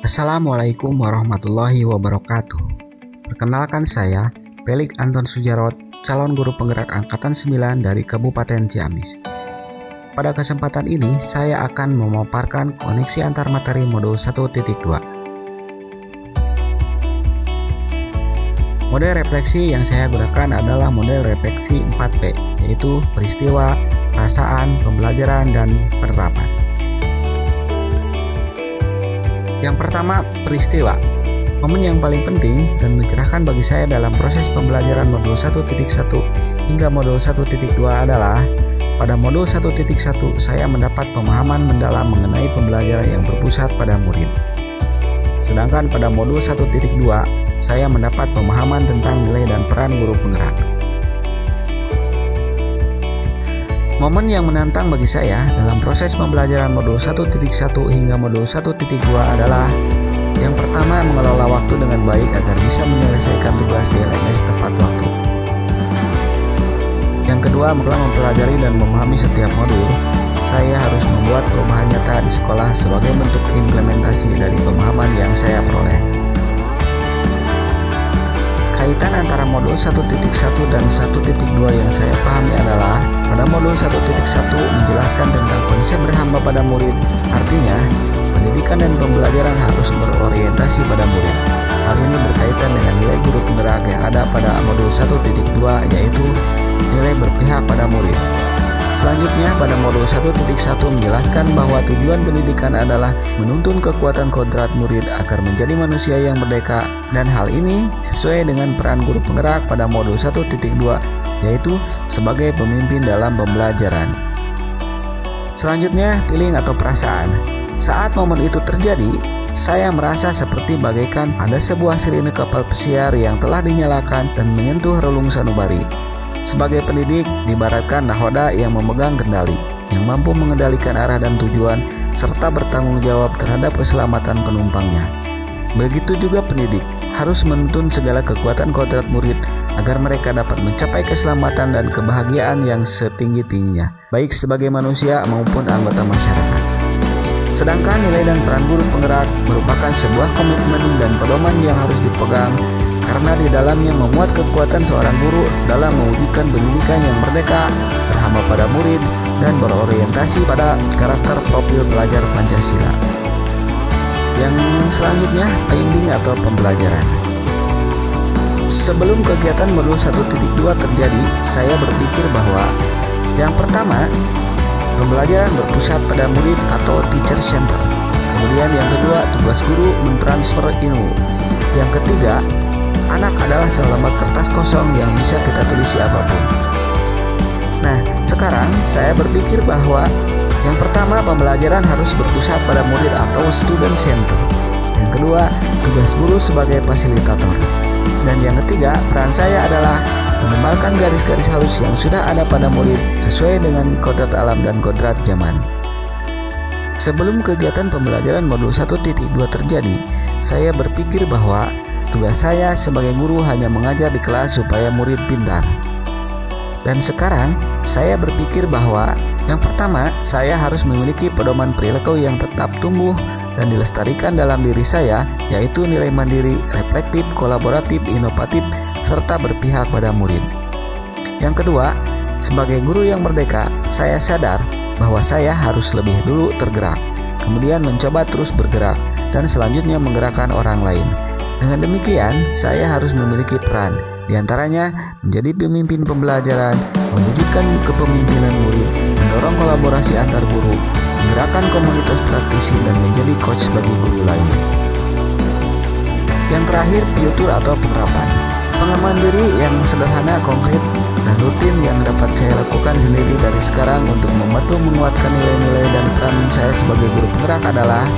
Assalamualaikum warahmatullahi wabarakatuh. Perkenalkan saya, Pelik Anton Sujarot, calon guru penggerak Angkatan 9 dari Kabupaten Ciamis. Pada kesempatan ini, saya akan memaparkan koneksi antar materi modul 1.2. Model refleksi yang saya gunakan adalah model refleksi 4P, yaitu peristiwa, perasaan, pembelajaran, dan penerapan. Yang pertama, peristiwa. Momen yang paling penting dan mencerahkan bagi saya dalam proses pembelajaran modul 1.1 hingga modul 1.2 adalah pada modul 1.1 saya mendapat pemahaman mendalam mengenai pembelajaran yang berpusat pada murid. Sedangkan pada modul 1.2 saya mendapat pemahaman tentang nilai dan peran guru penggerak. Momen yang menantang bagi saya dalam proses pembelajaran modul 1.1 hingga modul 1.2 adalah yang pertama, mengelola waktu dengan baik agar bisa menyelesaikan tugas di LMS tepat waktu. Yang kedua, setelah mempelajari dan memahami setiap modul, saya harus membuat perubahan nyata di sekolah sebagai bentuk implementasi dari pemahaman yang saya peroleh. Kaitan antara modul 1.1 dan 1.2 yang saya pahami adalah pada modul 1.1 menjelaskan tentang konsep berhamba pada murid, artinya pendidikan dan pembelajaran harus berorientasi pada murid. Hal ini berkaitan dengan nilai guru penggerak yang ada pada modul 1.2, yaitu nilai berpihak pada murid. Selanjutnya, pada modul 1.1 menjelaskan bahwa tujuan pendidikan adalah menuntun kekuatan kodrat murid agar menjadi manusia yang merdeka, dan hal ini sesuai dengan peran guru penggerak pada modul 1.2, yaitu sebagai pemimpin dalam pembelajaran. Selanjutnya, feeling atau perasaan. Saat momen itu terjadi, saya merasa seperti bagaikan ada sebuah sirine kapal pesiar yang telah dinyalakan dan menyentuh relung sanubari. Sebagai pendidik, diibaratkan nahoda yang memegang kendali, yang mampu mengendalikan arah dan tujuan, serta bertanggung jawab terhadap keselamatan penumpangnya. Begitu juga pendidik, harus menuntun segala kekuatan kodrat murid agar mereka dapat mencapai keselamatan dan kebahagiaan yang setinggi-tingginya, baik sebagai manusia maupun anggota masyarakat. Sedangkan nilai dan peran guru penggerak merupakan sebuah komitmen dan pedoman yang harus dipegang, karena di dalamnya memuat kekuatan seorang guru dalam mewujudkan pendidikan yang merdeka, berhamba pada murid, dan berorientasi pada karakter profil pelajar Pancasila. Yang selanjutnya, binding atau pembelajaran. Sebelum kegiatan modul 1.2 terjadi, saya berpikir bahwa yang pertama, pembelajaran berpusat pada murid atau teacher center. Kemudian yang kedua, tugas guru mentransfer ilmu. Yang ketiga, anak adalah selembar kertas kosong yang bisa kita tulisi apapun. Nah, sekarang saya berpikir bahwa yang pertama, pembelajaran harus berpusat pada murid atau student center. Yang kedua, tugas guru sebagai fasilitator. Dan yang ketiga, peran saya adalah mengembangkan garis-garis halus yang sudah ada pada murid sesuai dengan kodrat alam dan kodrat zaman. Sebelum kegiatan pembelajaran modul 1.2 terjadi, saya berpikir bahwa tugas saya sebagai guru hanya mengajar di kelas supaya murid pintar. Dan sekarang, saya berpikir bahwa yang pertama, saya harus memiliki pedoman perilaku yang tetap tumbuh dan dilestarikan dalam diri saya, yaitu nilai mandiri, reflektif, kolaboratif, inovatif, serta berpihak pada murid. Yang kedua, sebagai guru yang merdeka, saya sadar bahwa saya harus lebih dulu tergerak, kemudian mencoba terus bergerak, dan selanjutnya menggerakkan orang lain. Dengan demikian, saya harus memiliki peran, diantaranya menjadi pemimpin pembelajaran, mewujudkan kepemimpinan murid, mendorong kolaborasi antar guru, menggerakkan komunitas praktisi, dan menjadi coach bagi guru lain. Yang terakhir, piutur atau penerapan. Pengembangan diri yang sederhana, konkret, dan rutin yang dapat saya lakukan sendiri dari sekarang untuk membantu menguatkan nilai-nilai dan peran saya sebagai guru penggerak adalah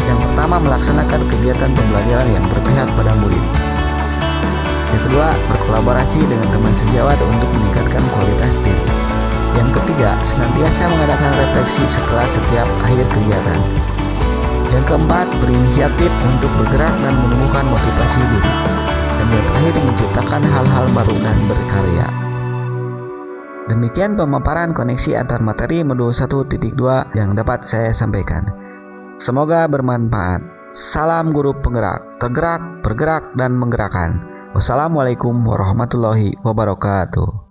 yang pertama, melaksanakan kegiatan pembelajaran yang berpihak pada murid. Yang kedua, berkolaborasi dengan teman sejawat untuk meningkatkan kualitas diri. Yang ketiga, senantiasa mengadakan refleksi setelah setiap akhir kegiatan. Yang keempat, berinisiatif untuk bergerak dan menumbuhkan motivasi diri. Dan yang terakhir, menciptakan hal-hal baru dan berkarya. Demikian pemaparan koneksi antar materi modul 1.2 yang dapat saya sampaikan. Semoga bermanfaat. Salam guru penggerak, tergerak, bergerak, dan menggerakkan. Wassalamualaikum warahmatullahi wabarakatuh.